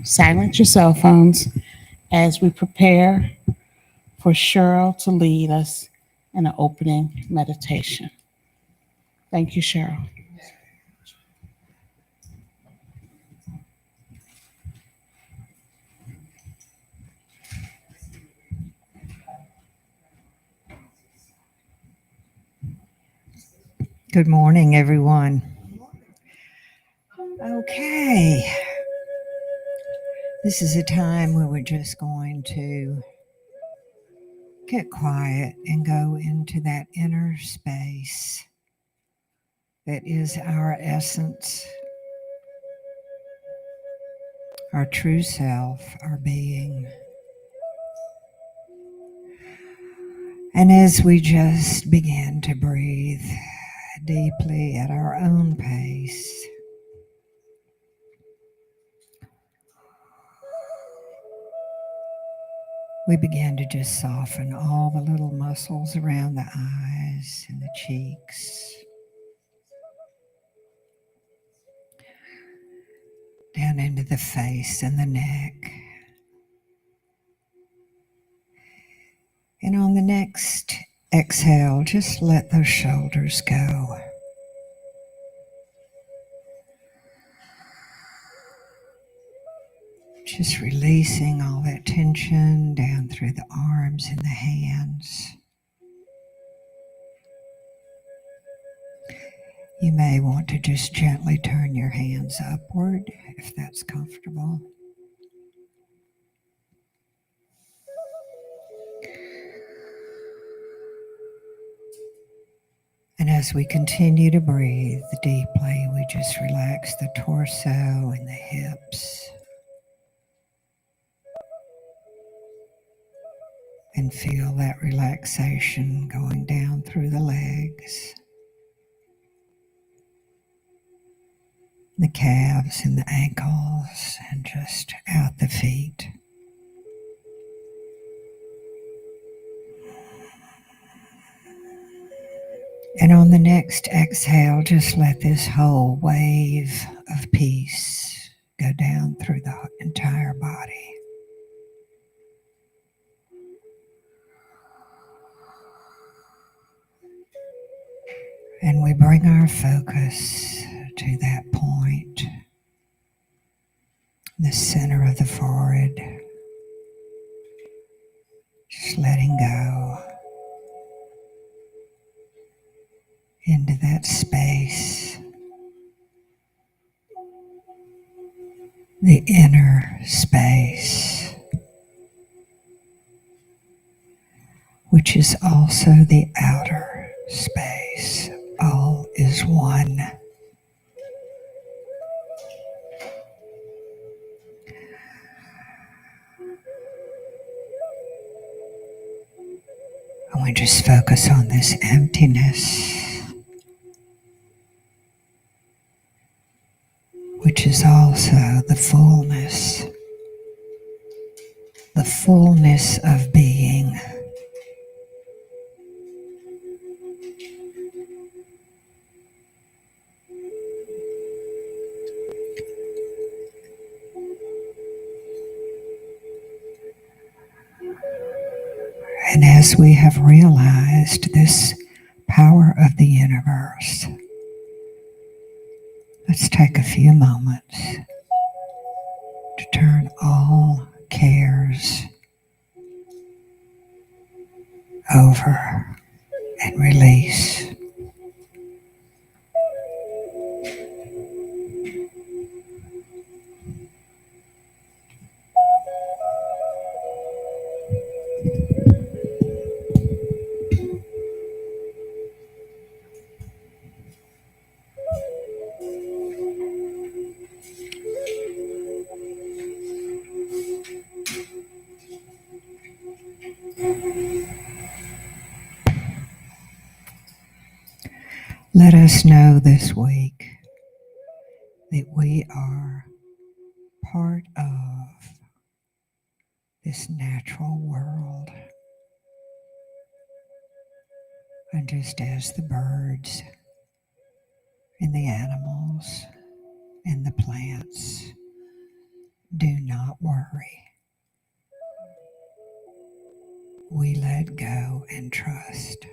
silence your cell phones as we prepare for Cheryl to lead us in an opening meditation. Thank you, Cheryl. Good morning, everyone. Okay. This is a time where we're just going to get quiet and go into that inner space that is our essence, our true self, our being. And as we just begin to breathe deeply at our own pace, we begin to just soften all the little muscles around the eyes and the cheeks, down into the face and the neck. And on the next exhale, just let those shoulders go. Just releasing all that tension down through the arms and the hands. You may want to just gently turn your hands upward if that's comfortable. And as we continue to breathe deeply, we just relax the torso and the hips. And feel that relaxation going down through the legs, the calves and the ankles, and just out the feet. And on the next exhale, just let this whole wave of peace go down through the entire body. And we bring our focus to that point, the center of the forehead, just letting go into that space, the inner space, which is also the outer space. All is one. And we just focus on this emptiness, which is also the fullness of being. And as we have realized this power of the universe, let's take a few moments to turn all cares over and release. Let us know this week that we are part of this natural world. And just as the birds and the animals and the plants do not worry. We let go and trust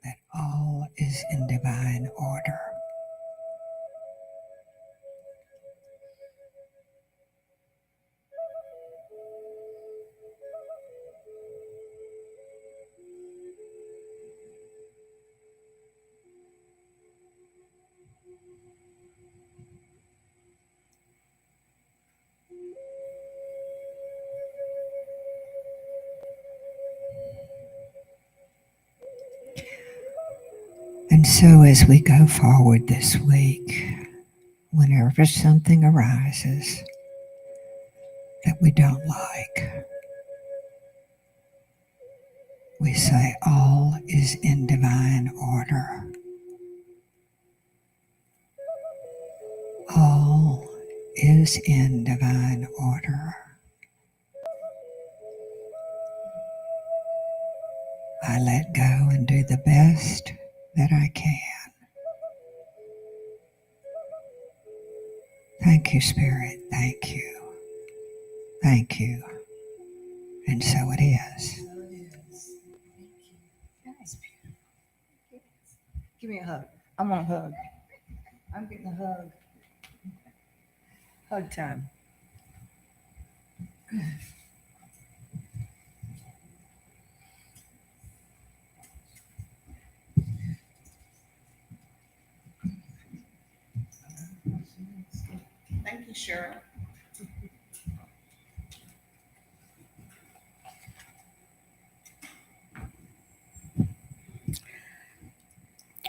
that all is in divine order. And so as we go forward this week, whenever something arises that we don't like, we say all is in divine order. All is in divine order. I let go and do the best that I can. Thank you, Spirit. Thank you. Thank you. And so it is. Give me a hug. I want a hug. I'm getting a hug. Hug time. Thank you, Cheryl.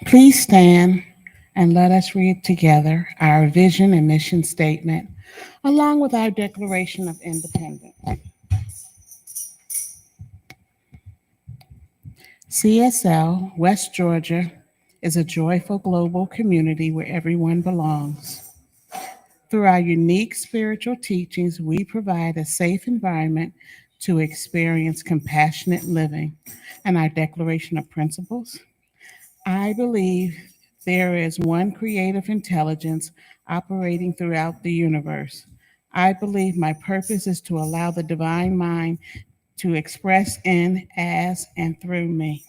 Please stand and let us read together our vision and mission statement, along with our Declaration of Independence. CSL West Georgia is a joyful global community where everyone belongs. Through our unique spiritual teachings, we provide a safe environment to experience compassionate living. And our Declaration of Principles: I believe there is one creative intelligence operating throughout the universe. I believe my purpose is to allow the divine mind to express in, as, and through me.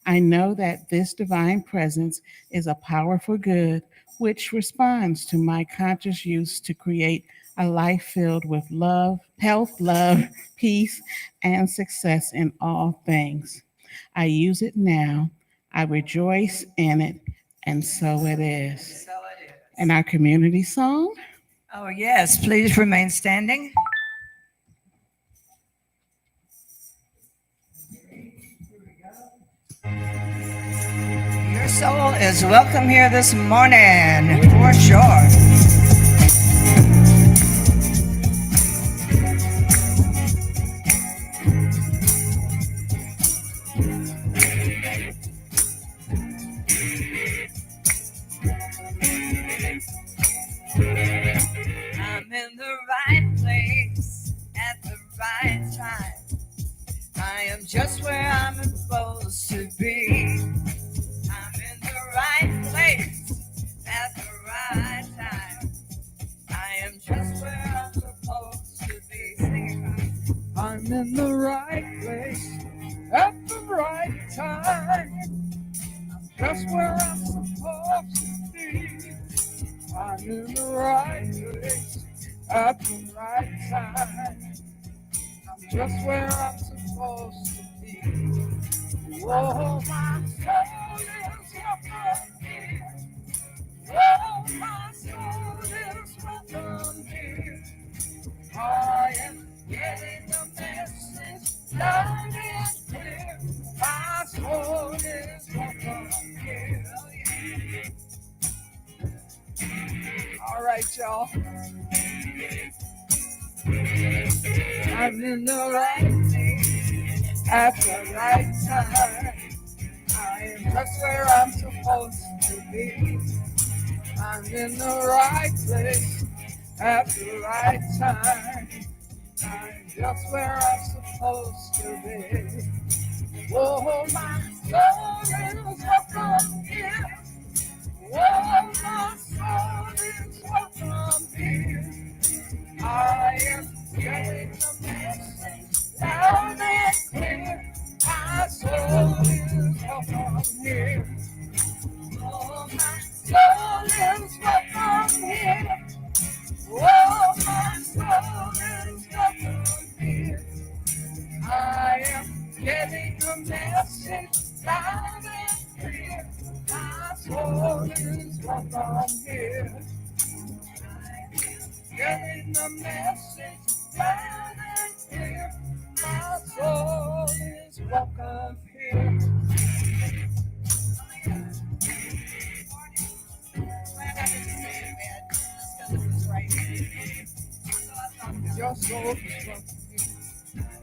I know that this divine presence is a powerful good which responds to my conscious use to create a life filled with love, health, love, peace, and success in all things. I use it now. I rejoice in it, and so it is. So it is. And our community song? Oh, yes. Please remain standing. Your soul is welcome here this morning, for sure. I'm in the right place at the right time. I am just where I'm supposed to be. I'm in the right place at the right time. I am just where I'm supposed to be. Sing it. I'm in the right place at the right time. I'm just where I'm supposed to be. I'm in the right place at the right time. I'm just where I'm supposed to be. Oh, my soul is welcome here. Oh, my soul is welcome here. I am getting the message loud and clear. My soul is welcome here. All right, y'all. I'm in the right place at the right time. I am just where I'm supposed to be. I'm in the right place at the right time. I'm just where I'm supposed to be. Oh, my soul is welcome here. Oh, my soul is welcome here. I getting the message loud and clear. My soul is welcome here. Your soul is welcome here.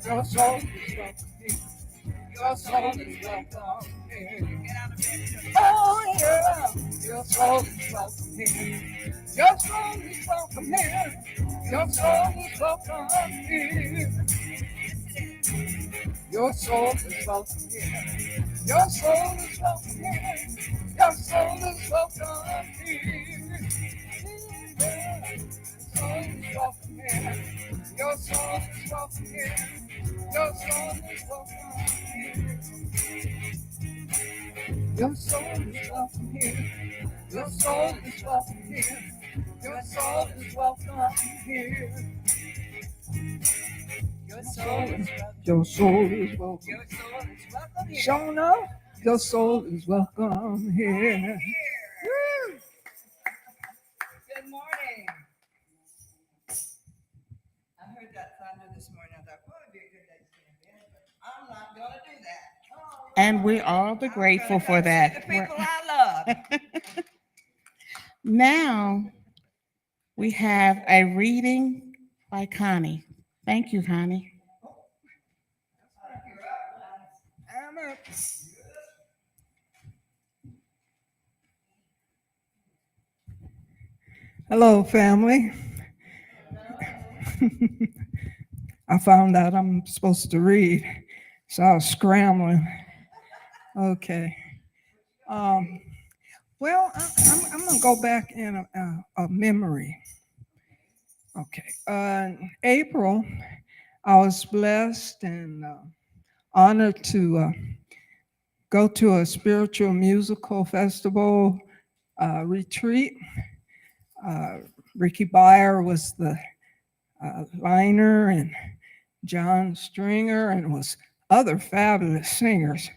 Your soul is welcome here. Your soul is welcome here. Oh yeah, your soul is welcome here. Your soul is welcome here. Your soul is welcome here. Your soul is welcome here. Your soul is welcome here. Your soul is welcome here. Your soul is welcome here. Your soul is welcome here. Your soul is welcome here. Your soul is welcome here. Your soul is welcome here. Your soul is welcome. Your soul is welcome. Your soul is welcome here. Shona, your soul is welcome here. Woo. Good morning. I heard that thunder this morning. I thought, boy, it'd be a good day to stay in bed, but I'm not going to do that. Oh, And we're all the grateful for that. The people I love. Now we have a reading by Connie. Thank you, Connie. Hello, family. I found out I'm supposed to read, so I was scrambling. Okay. Well, I'm going to go back in a memory. Okay. In April, I was blessed and honored to go to a spiritual musical festival retreat. Ricky Byer was the liner, and John Stringer, and was other fabulous singers.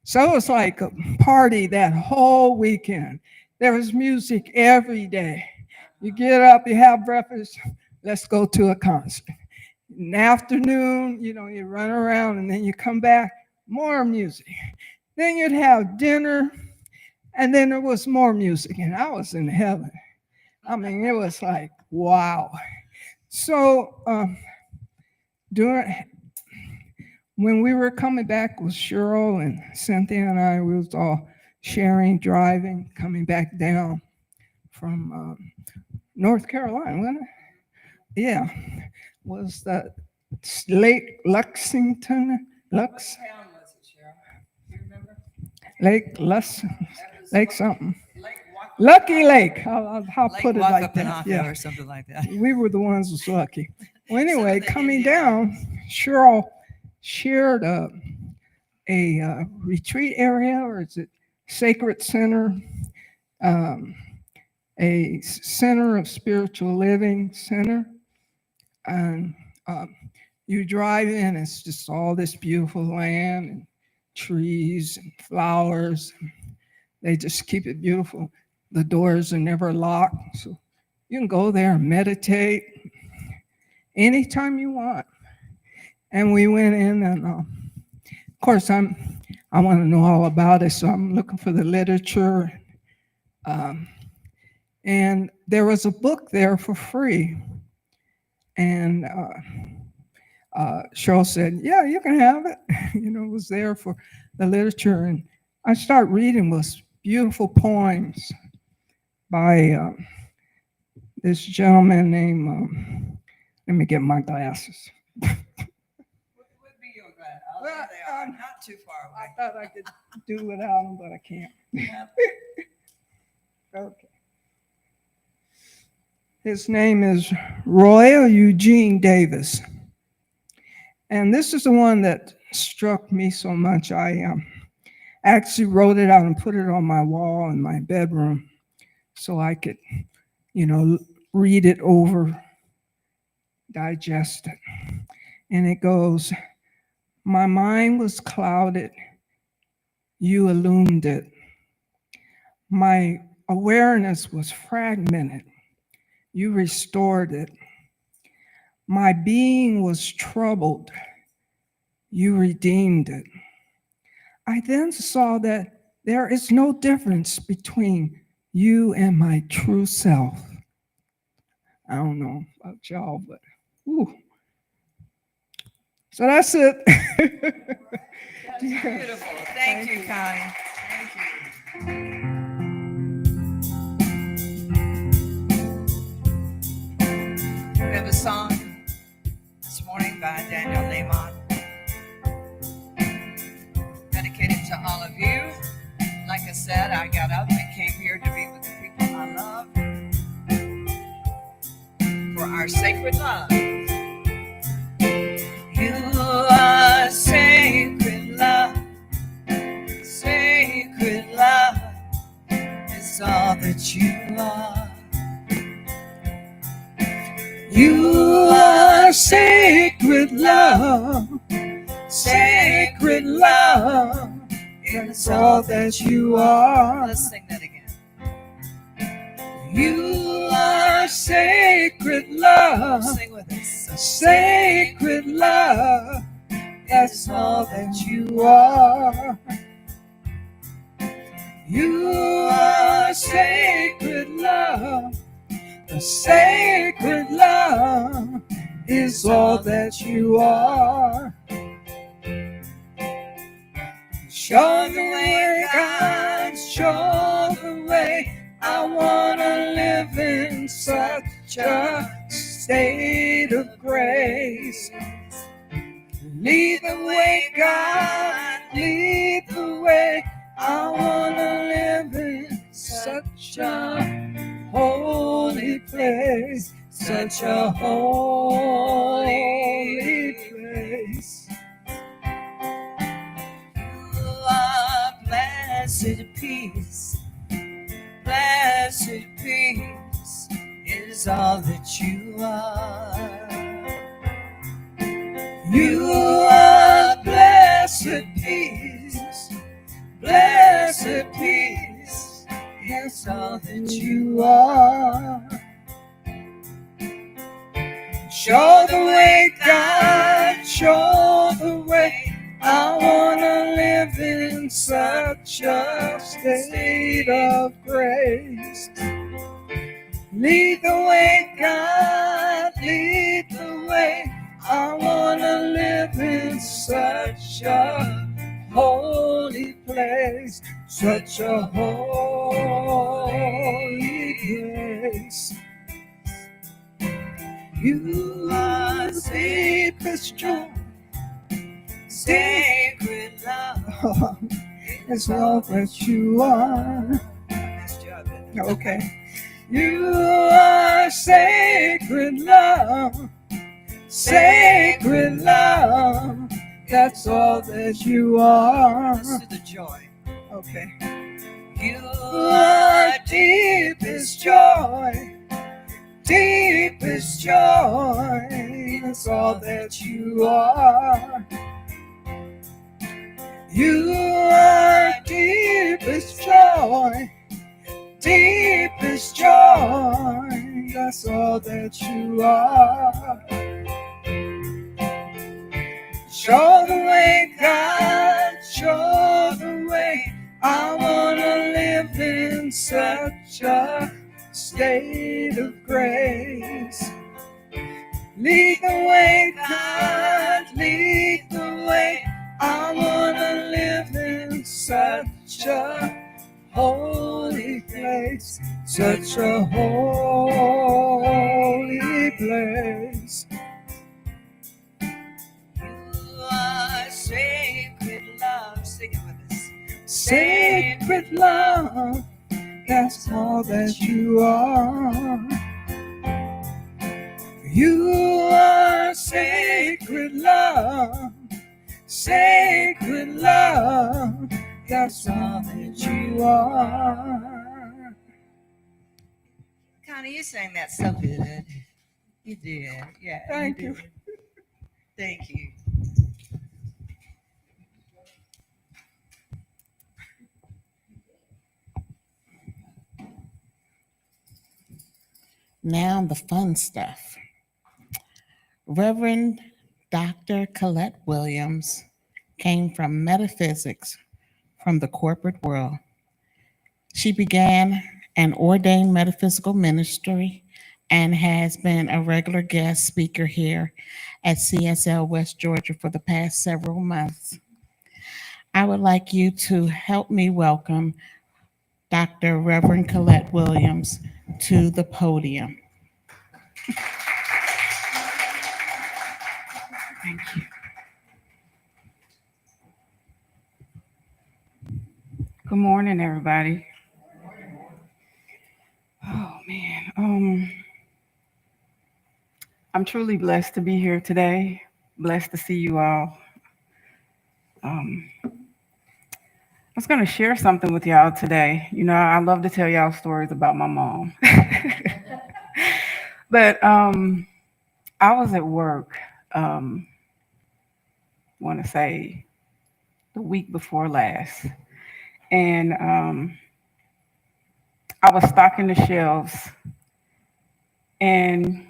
So it was like a party that whole weekend. There was music every day. You get up, you have breakfast, let's go to a concert. In the afternoon, you run around, and then you come back, more music. Then you'd have dinner, and then there was more music, and I was in heaven. I mean, it was like, wow. So when we were coming back with Cheryl and Cynthia and I, we was all sharing, driving, coming back down from North Carolina, wasn't it? Yeah, was the Lake Lexington, What town was it, Cheryl? Do you remember? Lake something. Lake Lucky Lake. I'll put it like that. Yeah, or something like that. We were the ones who was lucky. Well, anyway, coming down, Cheryl shared a retreat area, or is it sacred center, a center of spiritual living center, and you drive in, it's just all this beautiful land and trees and flowers. They just keep it beautiful. The doors are never locked, so you can go there and meditate anytime you want. And we went in, and of course, I want to know all about it, so I'm looking for the literature. And there was a book there for free. And Cheryl said, yeah, you can have it. It was there for the literature. And I started reading was beautiful poems by this gentleman named, let me get my glasses. What would be your glass? Oh, there they are. Not too far away. I thought I could do without them, but I can't. Yeah. Okay. His name is Roy Eugene Davis. And this is the one that struck me so much. I actually wrote it out and put it on my wall in my bedroom so I could, read it over, digest it. And it goes, my mind was clouded, you illumined it. My awareness was fragmented, You restored it. My being was troubled. You redeemed it. I then saw that there is no difference between you and my true self. I don't know about y'all, but ooh. So that's it. That's beautiful. Thank you, Connie. Thank you. We have a song this morning by Daniel Nahman, dedicated to all of you. Like I said, I got up and came here to be with the people I love for our sacred love. You are sacred love. Sacred love is all that you are. You are sacred love. Sacred love is all that you are. Let's sing that again. You are sacred love. Sing with us. Sacred love. That's all that you are. You are sacred love. The sacred love is all that you are. Show the way, God, show the way. I want to live in such a state of grace. Lead the way, God, lead the way. I want to live in such a holy place, such a holy place. You are blessed peace, blessed peace is all that you are. You are blessed peace, blessed peace is all that you are. Show the way, God, show the way. I want to live in such a state of grace. Lead the way, God, lead the way. I want to live in such a holy place, such a holy place. You are sacred joy, sacred love. It's all that you are. Okay. You are sacred love, sacred love. That's all that you are. Listen to the joy. Okay. You are deepest joy, deepest joy. That's all that you are. You are deepest joy, deepest joy. That's all that you are. Show the way, God, show the way. I want to live in such a state of grace. Lead the way, God, lead the way. I want to live in such a holy place, such a holy place. You are sacred love. Sing it with us. Sacred love, that's all that you are. You are sacred love, sacred love, that's all that you are. Connie, you sang that so good. You did. Yeah. Thank you. Thank you. Now the fun stuff. Reverend Dr. Calette Williams came from metaphysics from the corporate world. She began an ordained metaphysical ministry and has been a regular guest speaker here at CSL West Georgia for the past several months. I would like you to help me welcome Dr. Reverend Calette Williams to the podium. Thank you. Good morning, everybody. Oh man, I'm truly blessed to be here today. Blessed to see you all. I was going to share something with y'all today. You know, I love to tell y'all stories about my mom. But I was at work. Want to say the week before last, and I was stocking the shelves, and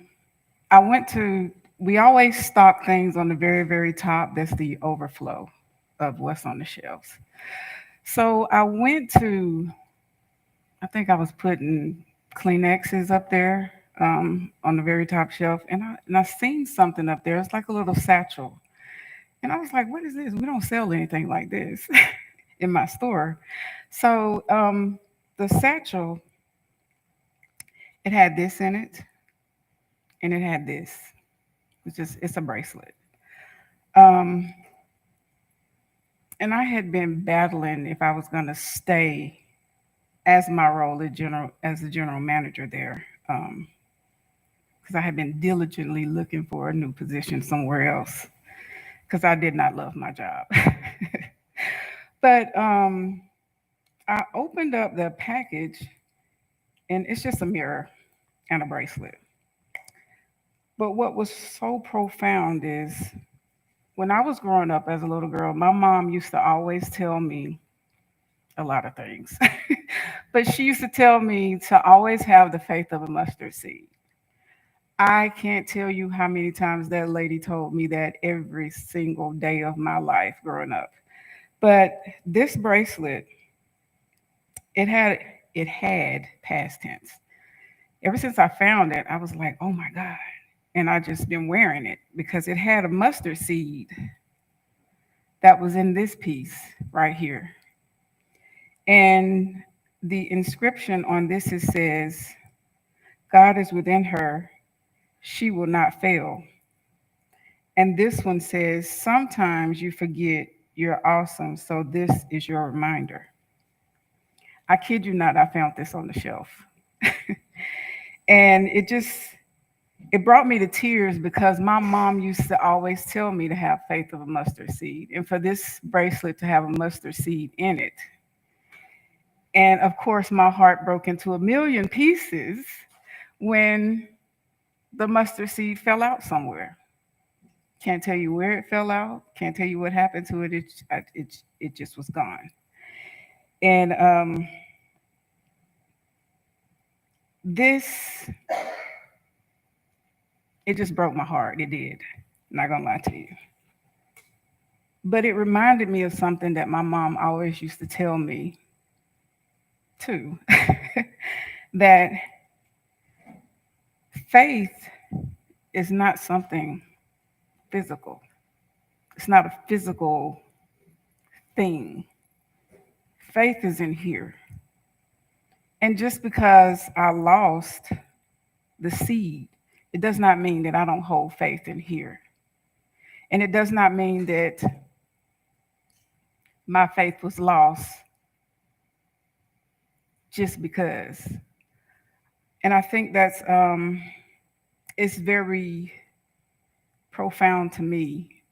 we always stock things on the very, very top. That's the overflow of what's on the shelves. So I think I was putting Kleenexes up there on the very top shelf, and I seen something up there. It's like a little satchel. And I was like, what is this? We don't sell anything like this in my store. So the satchel, it had this in it, and it had this. It's a bracelet. And I had been battling if I was going to stay as my role as the general manager there, because I had been diligently looking for a new position somewhere else, because I did not love my job. But I opened up the package, and it's just a mirror and a bracelet. But what was so profound is when I was growing up as a little girl, my mom used to always tell me a lot of things. But she used to tell me to always have the faith of a mustard seed. I can't tell you how many times that lady told me that every single day of my life growing up. But this bracelet, it had past tense. Ever since I found it, I was like, oh my God. And I just been wearing it because it had a mustard seed that was in this piece right here. And the inscription on this says, God is within her, she will not fail. And this one says, sometimes you forget you're awesome, so this is your reminder. I kid you not, I found this on the shelf. And it brought me to tears because my mom used to always tell me to have faith of a mustard seed, and for this bracelet to have a mustard seed in it. And of course, my heart broke into a million pieces when the mustard seed fell out somewhere. Can't tell you where it fell out. Can't tell you what happened to it. It just was gone. And it just broke my heart. It did. Not gonna lie to you. But it reminded me of something that my mom always used to tell me too, that faith is not something physical. It's not a physical thing. Faith is in here. And just because I lost the seed, it does not mean that I don't hold faith in here. And it does not mean that my faith was lost just because. And I think that's it's very profound to me,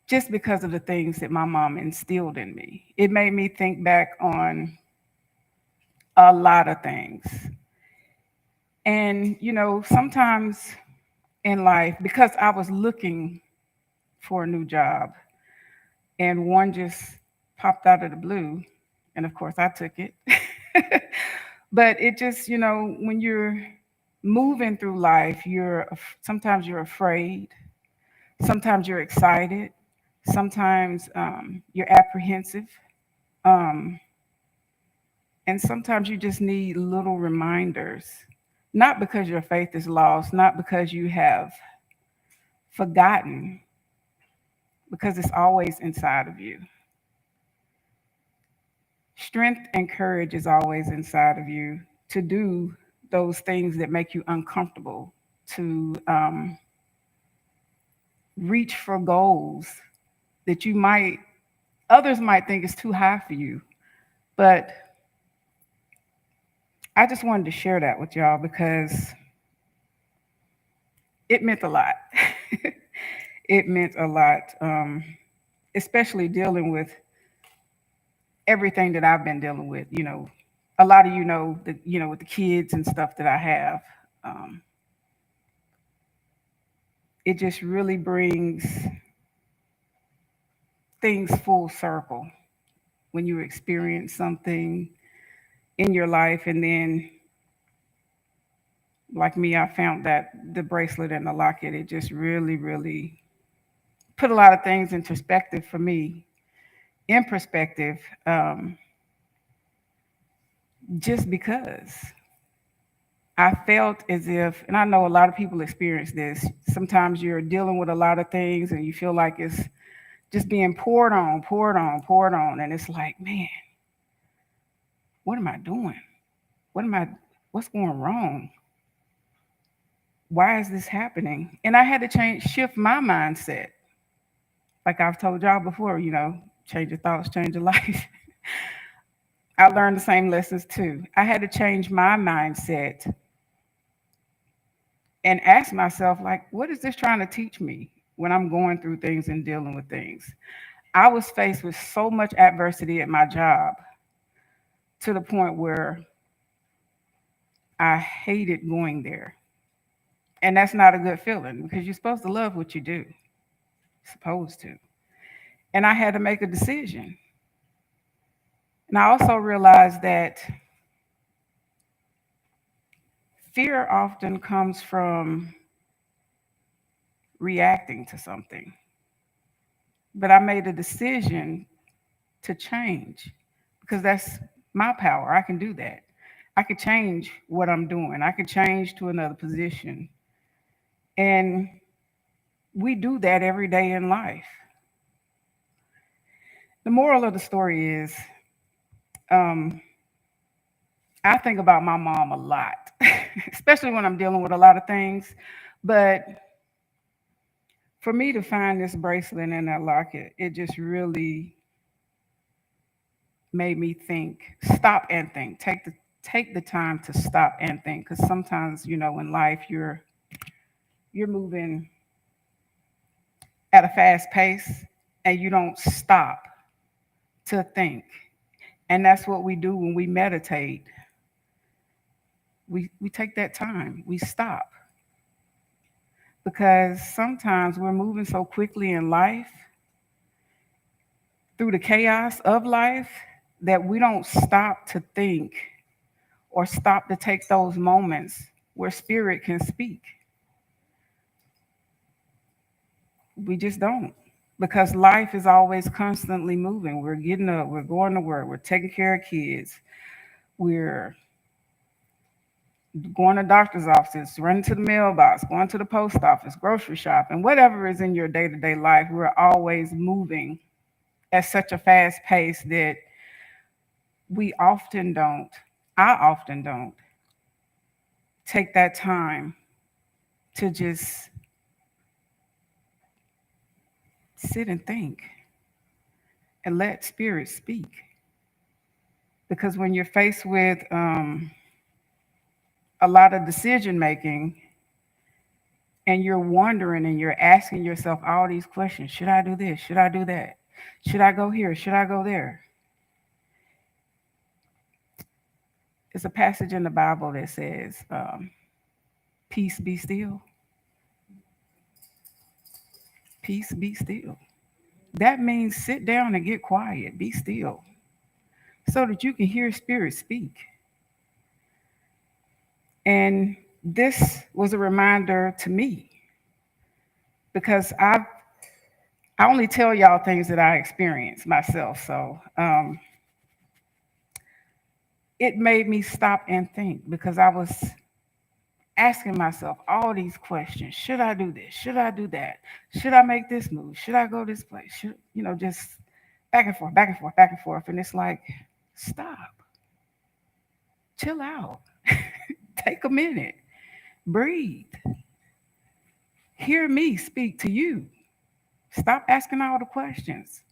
just because of the things that my mom instilled in me. It made me think back on a lot of things. And, you know, sometimes in life, because I was looking for a new job and one just popped out of the blue, and of course I took it. But it just, when you're moving through life, sometimes you're afraid, sometimes you're excited, sometimes you're apprehensive, um, and sometimes you just need little reminders. Not because your faith is lost, not because you have forgotten, because it's always inside of you. Strength and courage is always inside of you to do those things that make you uncomfortable, to reach for goals that others might think is too high for you. But I just wanted to share that with y'all because it meant a lot. It meant a lot, especially dealing with everything that I've been dealing with. A lot of that, with the kids and stuff that I have. Um, it just really brings things full circle when you experience something in your life, and then, like me, I found that the bracelet and the locket, it just really, really put a lot of things in perspective for me. In perspective, just because I felt as if, and I know a lot of people experience this. Sometimes you're dealing with a lot of things, and you feel like it's just being poured on, poured on, poured on, and it's like, man, what am I doing? What's going wrong? Why is this happening? And I had to shift my mindset. Like I've told y'all before, change your thoughts, change your life. I learned the same lessons too. I had to change my mindset and ask myself, like, what is this trying to teach me when I'm going through things and dealing with things? I was faced with so much adversity at my job to the point where I hated going there. And that's not a good feeling because you're supposed to love what you do. Supposed to. And I had to make a decision. And I also realized that fear often comes from reacting to something. But I made a decision to change because that's my power. I can do that. I could change what I'm doing. I could change to another position. And we do that every day in life. The moral of the story is um, I think about my mom a lot, especially when I'm dealing with a lot of things. But for me to find this bracelet and that locket, it just really made me think, stop and think, take the time to stop and think. Because sometimes, in life, you're moving at a fast pace and you don't stop to think. And that's what we do when we meditate. We take that time, we stop. Because sometimes we're moving so quickly in life, through the chaos of life, that we don't stop to think or stop to take those moments where spirit can speak. We just don't. Because life is always constantly moving. We're getting up, we're going to work, we're taking care of kids, we're going to doctor's offices, running to the mailbox, going to the post office, grocery shopping, whatever is in your day-to-day life. We're always moving at such a fast pace that I often don't take that time to just sit and think and let spirit speak. Because when you're faced with a lot of decision making and you're wondering and you're asking yourself all these questions, should I do this? Should I do that? Should I go here? Should I go there? There's a passage in the Bible that says, peace be still. Peace be still. That means sit down and get quiet, be still, so that you can hear spirit speak. And this was a reminder to me because I only tell y'all things that I experience myself. So it made me stop and think because I was asking myself all these questions. Should I do this? Should I do that? Should I make this move? Should I go this place? Should, just back and forth, back and forth, back and forth. And it's like, stop, chill out, take a minute, breathe, hear me speak to you. Stop asking all the questions.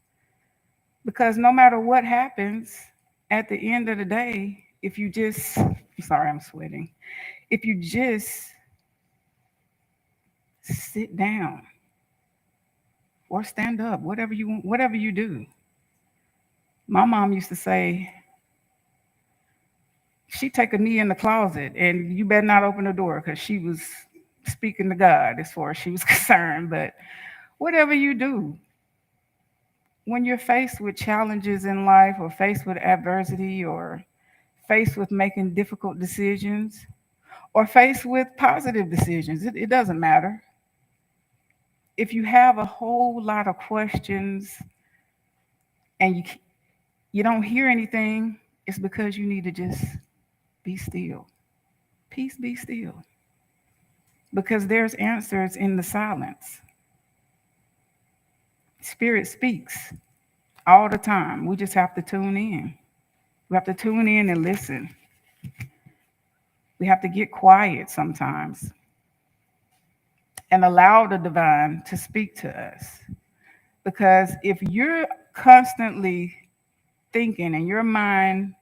Because no matter what happens, at the end of the day, if you just, I'm sorry, I'm sweating. If you just sit down or stand up, whatever you want, whatever you do. My mom used to say, she take a knee in the closet and you better not open the door because she was speaking to God as far as she was concerned. But whatever you do, when you're faced with challenges in life or faced with adversity or faced with making difficult decisions or faced with positive decisions, it doesn't matter. If you have a whole lot of questions and you don't hear anything, it's because you need to just be still. Peace, be still. Because there's answers in the silence. Spirit speaks all the time. We just have to tune in. We have to tune in and listen. We have to get quiet sometimes and allow the divine to speak to us. Because if you're constantly thinking and your mind,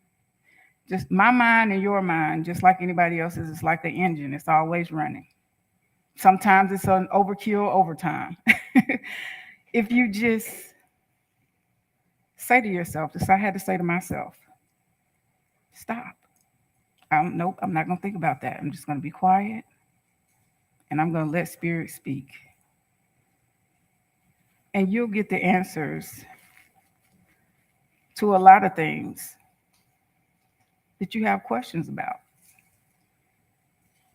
just my mind and your mind, just like anybody else's, it's like an engine. It's always running. Sometimes it's an overkill overtime. If you just say to yourself, this I had to say to myself, stop. Nope, I'm not going to think about that. I'm just going to be quiet and I'm going to let spirit speak. And you'll get the answers to a lot of things that you have questions about.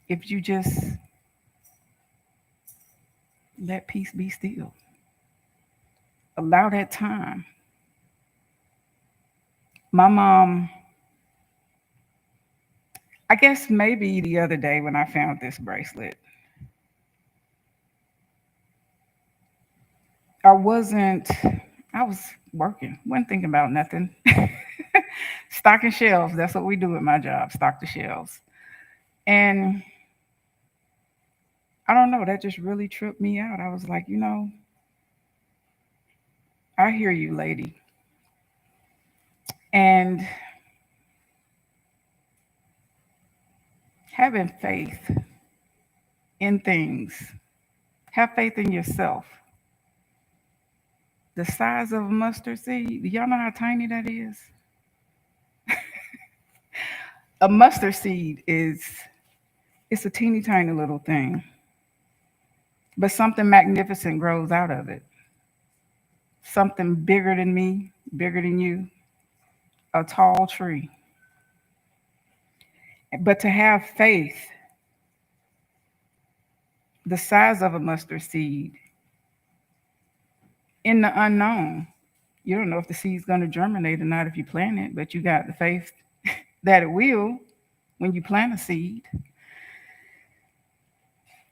If you just let peace be still, allow that time. My mom, I guess maybe the other day when I found this bracelet, I was working, wasn't thinking about nothing. Stocking shelves, that's what we do at my job, stock the shelves. And I don't know, that just really tripped me out. I was like, I hear you, lady. And having faith in things, have faith in yourself. The size of a mustard seed, do y'all know how tiny that is? A mustard seed it's a teeny tiny little thing, but something magnificent grows out of it. Something bigger than me, bigger than you, a tall tree. But to have faith, the size of a mustard seed, in the unknown, you don't know if the seed's going to germinate or not if you plant it, but you got the faith that it will when you plant a seed.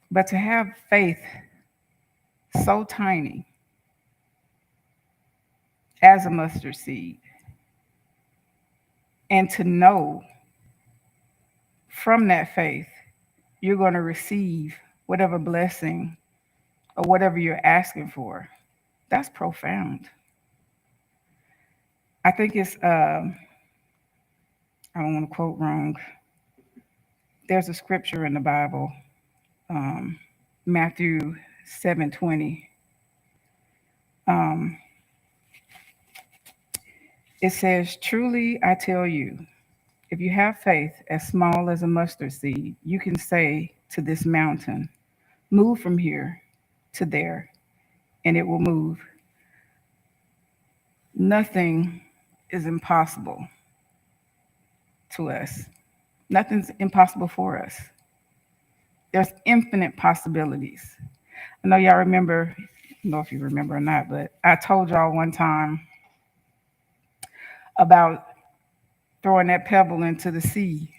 But to have faith so tiny as a mustard seed, and to know from that faith you're going to receive whatever blessing or whatever you're asking for, that's profound. I think it's, I don't want to quote wrong. There's a scripture in the Bible, Matthew 7:20. It says, truly I tell you, if you have faith as small as a mustard seed, you can say to this mountain, move from here to there, and it will move. Nothing is impossible to us. Nothing's impossible for us. There's infinite possibilities. I know y'all remember, I don't know if you remember or not, but I told y'all one time about throwing that pebble into the sea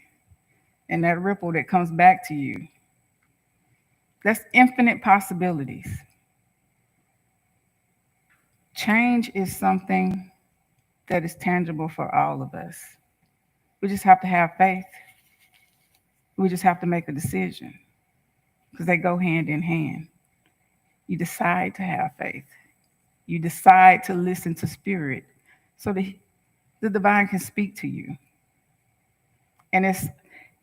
and that ripple that comes back to you. That's infinite possibilities. Change is something that is tangible for all of us. We just have to have faith. We just have to make a decision because they go hand in hand. You decide to have faith. You decide to listen to spirit so that the divine can speak to you. And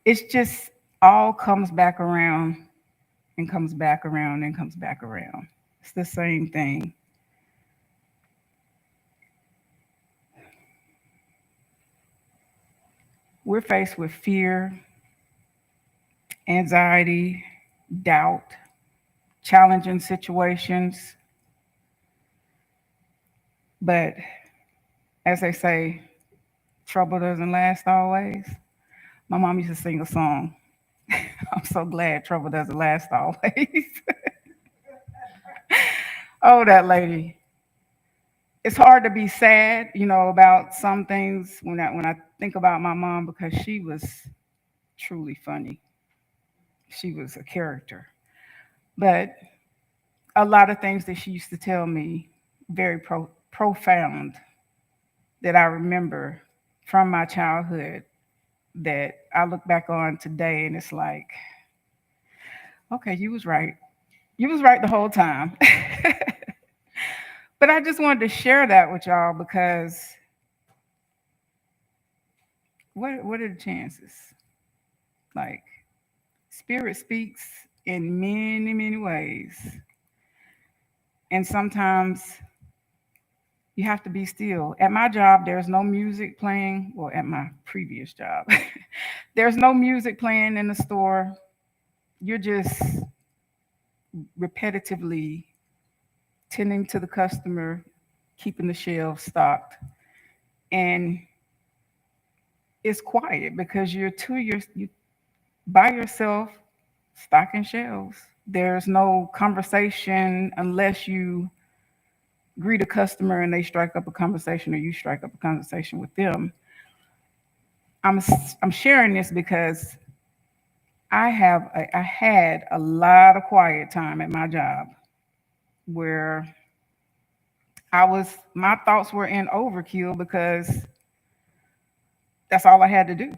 it's just all comes back around and comes back around and comes back around. It's the same thing. We're faced with fear, anxiety, doubt, challenging situations. But as they say, trouble doesn't last always. My mom used to sing a song. I'm so glad trouble doesn't last always. Oh, that lady. It's hard to be sad, about some things when I think about my mom because she was truly funny. She was a character. But a lot of things that she used to tell me, very profound, that I remember from my childhood that I look back on today and it's like, okay, you was right. You was right the whole time. But I just wanted to share that with y'all because what are the chances? Like, spirit speaks in many, many ways. And sometimes you have to be still. At my job, there's no music playing. Well, at my previous job, there's no music playing in the store. You're just repetitively tending to the customer, keeping the shelves stocked. And it's quiet because you by yourself stocking shelves. There's no conversation unless you greet a customer and they strike up a conversation or you strike up a conversation with them. I'm sharing this because I had a lot of quiet time at my job where my thoughts were in overkill because that's all I had to do.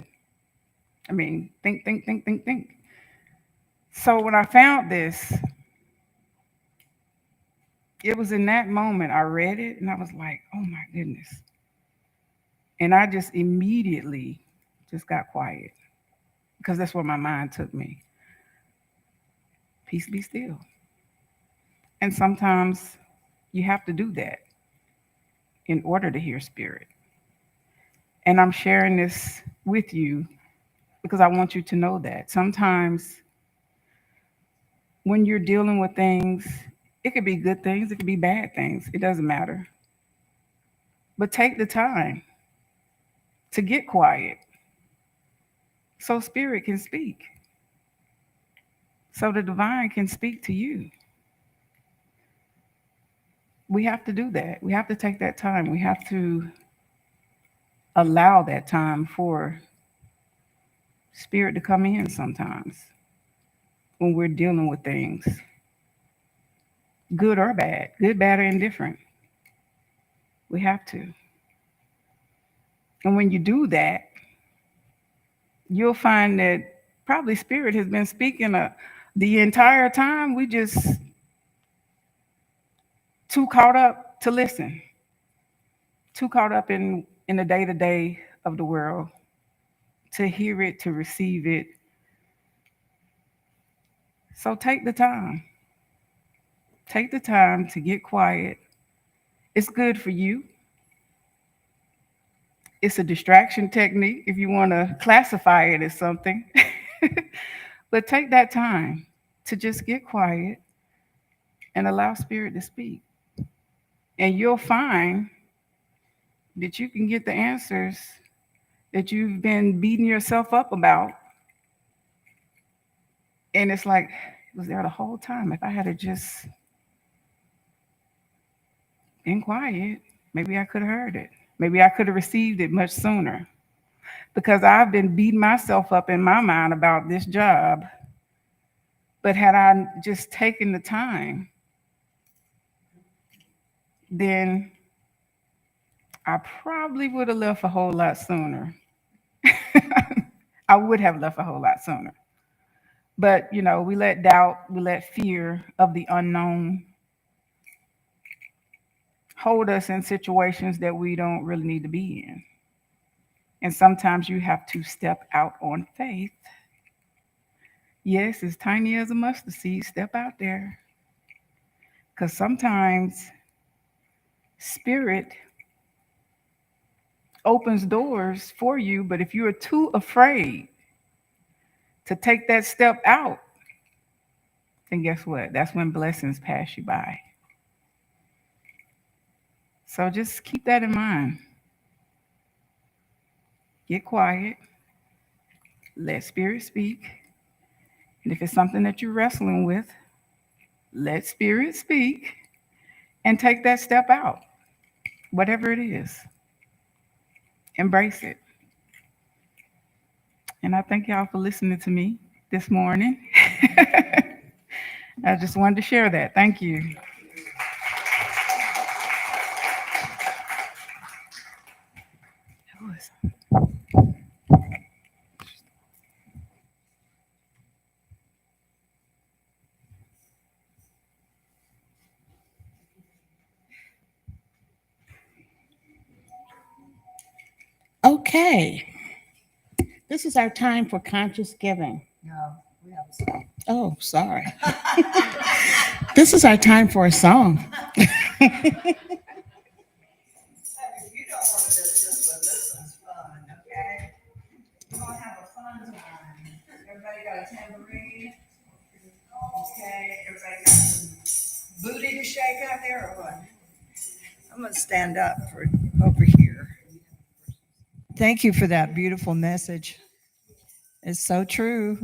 I mean, think, think, think, think, think. So when I found this, it was in that moment I read it and I was like, oh my goodness. And I just immediately just got quiet because that's where my mind took me. Peace be still. And sometimes you have to do that in order to hear spirit. And I'm sharing this with you because I want you to know that sometimes when you're dealing with things, it could be good things, it could be bad things, it doesn't matter. But take the time to get quiet so spirit can speak, so the divine can speak to you. We have to do that. We have to take that time. We have to allow that time for spirit to come in sometimes when we're dealing with things, good or bad, good, bad, or indifferent. We have to. And when you do that, you'll find that probably spirit has been speaking the entire time. We just too caught up to listen, too caught up in the day-to-day of the world to hear it, to receive it. So take the time. Take the time to get quiet. It's good for you. It's a distraction technique if you want to classify it as something. But take that time to just get quiet and allow spirit to speak. And you'll find that you can get the answers that you've been beating yourself up about And it's like, it was there the whole time. If I had just been quiet, maybe I could have heard it. Maybe I could have received it much sooner. Because I've been beating myself up in my mind about this job. But had I just taken the time, then I probably would have left a whole lot sooner. I would have left a whole lot sooner. But, we let doubt, we let fear of the unknown hold us in situations that we don't really need to be in. And sometimes you have to step out on faith. Yes, as tiny as a mustard seed, step out there. Because sometimes Spirit opens doors for you, but if you are too afraid to take that step out, then guess what? That's when blessings pass you by. So just keep that in mind. Get quiet. Let Spirit speak. And if it's something that you're wrestling with, let Spirit speak and take that step out. Whatever it is. Embrace it. And I thank y'all for listening to me this morning. I just wanted to share that. Thank you. Okay. This is our time for conscious giving. No, we have a song. Oh, sorry. This is our time for a song. You don't want to do this, but this is fun, okay? We're gonna have a fun time. Everybody got a tambourine? Okay, everybody got some booty to shake out there or what? I'm gonna stand up for over here. Thank you for that beautiful message. It's so true.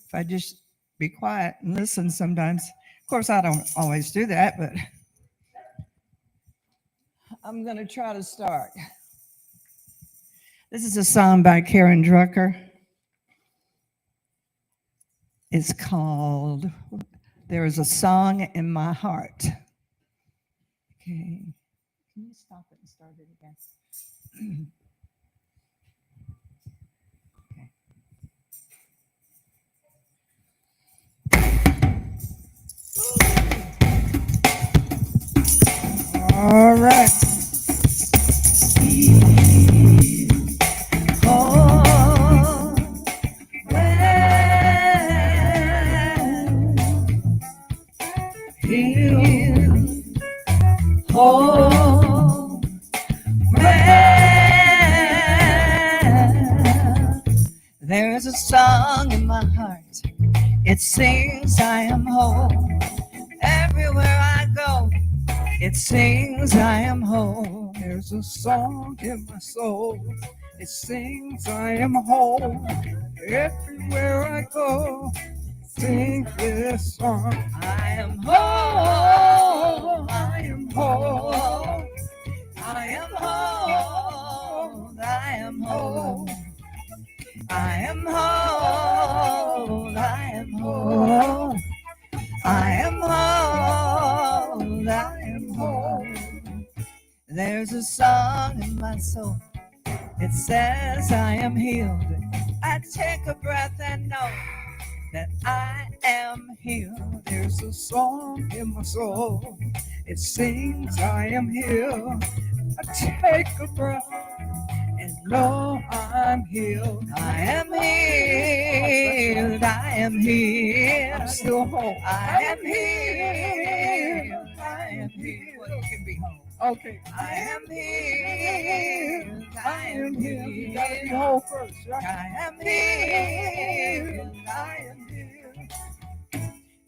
If I just be quiet and listen sometimes. Of course, I don't always do that, but I'm going to try to start. This is a song by Karen Drucker. It's called There Is a Song in My Heart. Okay. Can you stop it and start it again? All right. Oh, there's a song in my heart. It sings, I am whole. Everywhere I go, it sings, I am whole. There's a song in my soul. It sings, I am whole. Everywhere I go, sing this song. I am whole. I am whole. I am whole. I am whole. I am whole. I am whole. I am whole. I am whole. There's a song in my soul. It says I am healed. I take a breath and know that I am healed. There's a song in my soul. It sings, I am healed. I take a breath and know I'm healed. I am healed. I am healed. I'm still whole. I am healed. I am healed. Well, you can be home. Okay. I am healed. I am You gotta be healed. whole first, right? I am healed. I am healed.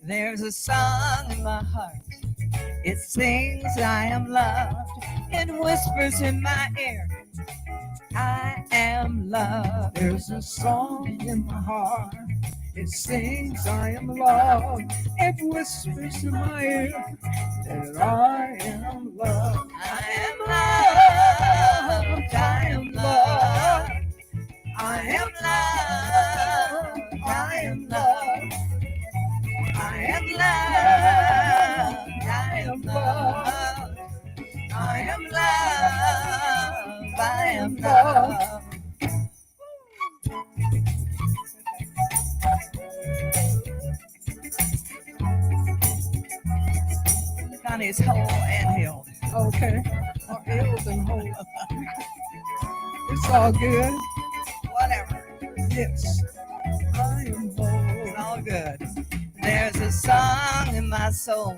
There's a song in my heart. It sings, I am loved. It whispers in my ear, I am loved. There's a song in my heart. It sings, I am loved. It whispers in my ear that I am loved. I am loved. I am loved. I am loved. I am loved. I am loved. I am loved. I am loved. I am loved. Connie's whole and healed. Okay. Or healed and whole. It's all good. Whatever. Yes. I am whole. It's all good. There's a song in my soul.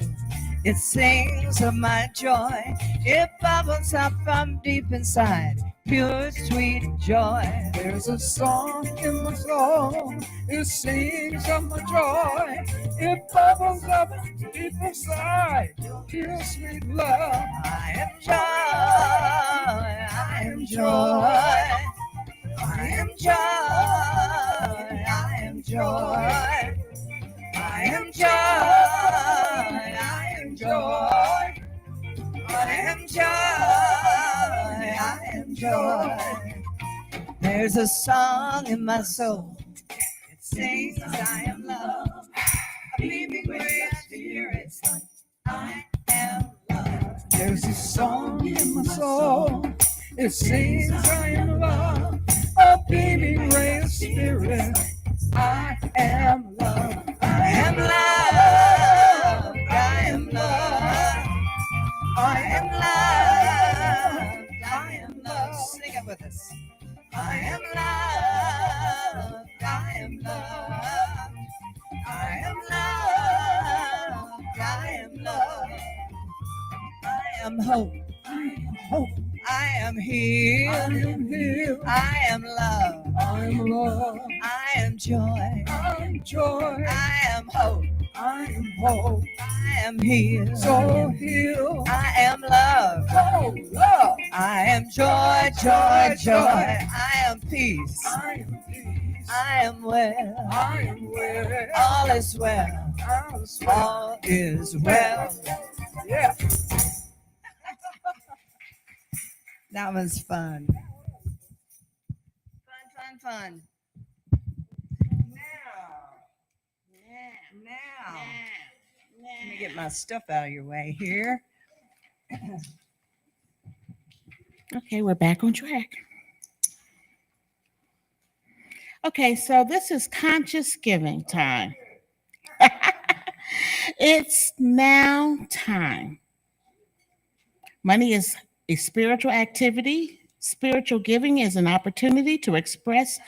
It sings of my joy. It bubbles up from deep inside. Pure, sweet joy. There's a song in my soul. It sings of my joy. It bubbles up deep inside. Pure sweet love. I am joy. I am joy. I am joy. I am joy. I am joy. I am joy. I am joy. I am joy. There's a song in my soul. It sings, I am love. A beaming ray of spirit. I am love. There's a song in my soul. It sings, I am love. A beaming ray of spirit. I am love. I am love. I am love. I am love. I am love. Sing it with us. I am love. I am love. I am love. I am love. I am hope. I am hope. I am I healed. am healed. I am love. I am love. I am joy. I am joy. I am hope. I am hope. I am healed. So healed. I am love. Oh, love. I am joy, joy, joy. I am peace. I am peace. I am well. I am well. All is well. All is well. All is well. Yeah. That was fun. Fun. Now. Let me get my stuff out of your way here. Okay, we're back on track. Okay, so this is conscious giving time. It's now time. Money is a spiritual activity. Spiritual giving is an opportunity to express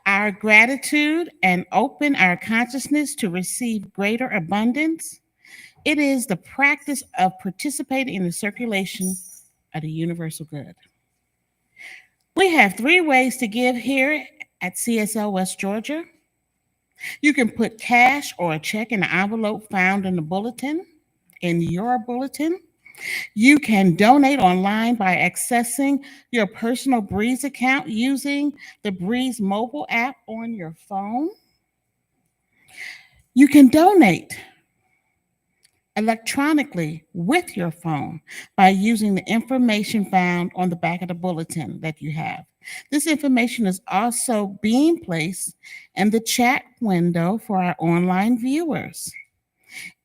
our gratitude and open our consciousness to receive greater abundance. It is the practice of participating in the circulation of the universal good. We have 3 ways to give here at CSL West Georgia. You can put cash or a check in the envelope found in the bulletin, in your bulletin. You can donate online by accessing your personal Breeze account using the Breeze mobile app on your phone. You can donate electronically with your phone by using the information found on the back of the bulletin that you have. This information is also being placed in the chat window for our online viewers.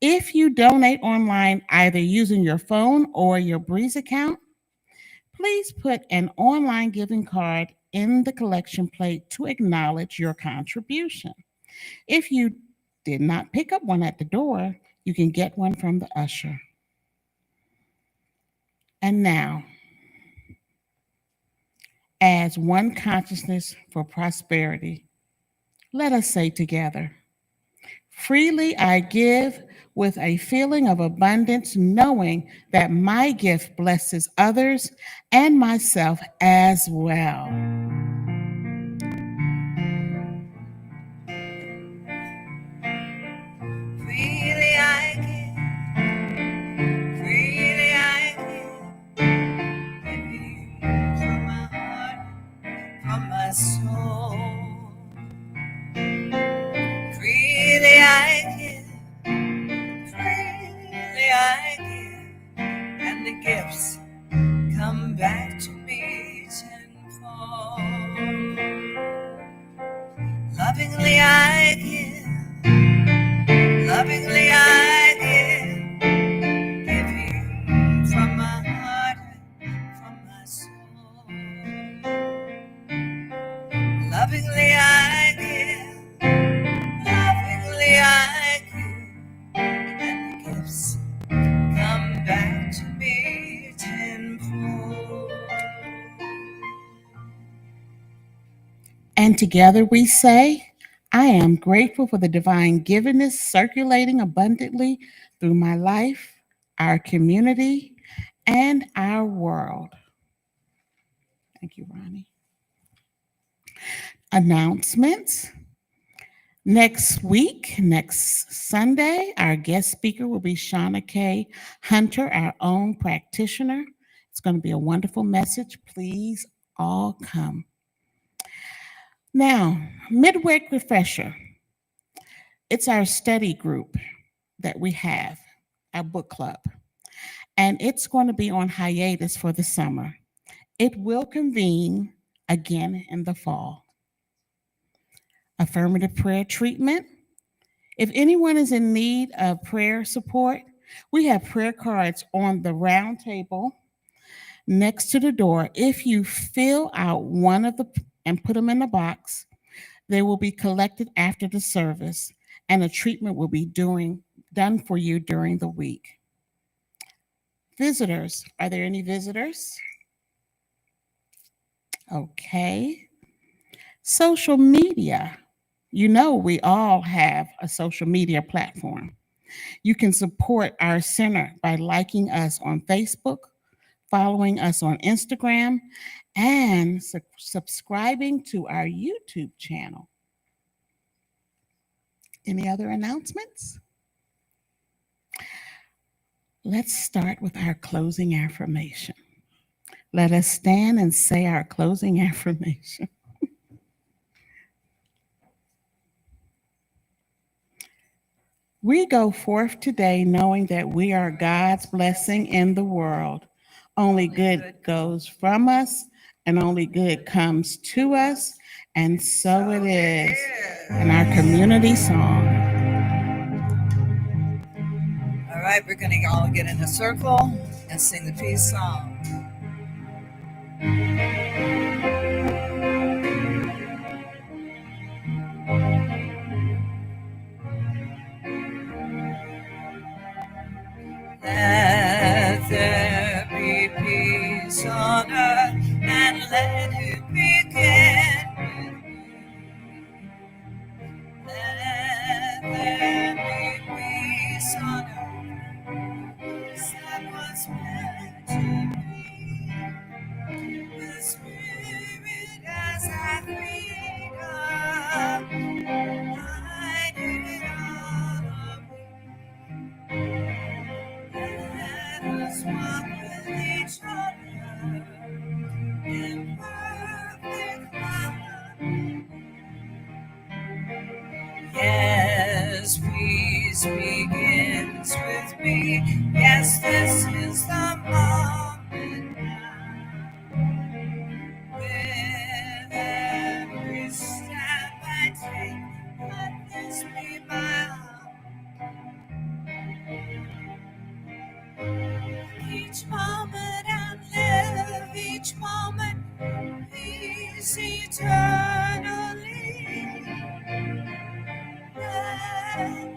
If you donate online, either using your phone or your Breeze account, please put an online giving card in the collection plate to acknowledge your contribution. If you did not pick up one at the door, you can get one from the usher. And now, as one consciousness for prosperity, let us say together, freely I give with a feeling of abundance, knowing that my gift blesses others and myself as well. Freely I give. Freely I give. From my heart, from my soul. gifts come back to me tenfold. And together we say, I am grateful for the divine givenness circulating abundantly through my life, our community, and our world. Thank you, Ronnie. Announcements. Next week, next Sunday, our guest speaker will be Shauna K. Hunter, our own practitioner. It's going to be a wonderful message. Please all come. Now, midweek refresher. It's our study group that we have, our book club, and it's going to be on hiatus for the summer. It will convene again in the fall. Affirmative prayer treatment. If anyone is in need of prayer support, we have prayer cards on the round table next to the door. If you fill out one of the and put them in the box, they will be collected after the service, and a treatment will be done for you during the week. Visitors, are there any visitors? Okay. Social media. You know, we all have a social media platform. You can support our center by liking us on Facebook, following us on Instagram, and subscribing to our YouTube channel. Any other announcements? Let's start with our closing affirmation. Let us stand and say our closing affirmation. We go forth today knowing that we are God's blessing in the world. Only good goes from us, and only good comes to us, and so it is. In our community song. All right, we're going to all get in a circle and sing the peace song. Let there be peace on earth, and let it begin with me. Let there be peace on earth, that was meant to be. The Spirit as I freedom, I need it all of me. Let us walk with each other in perfect harmony. Yes, peace begins with me. Yes, this is the moment now. With every step I take, let this be my heart. Each moment I live, each moment peace eternally. Let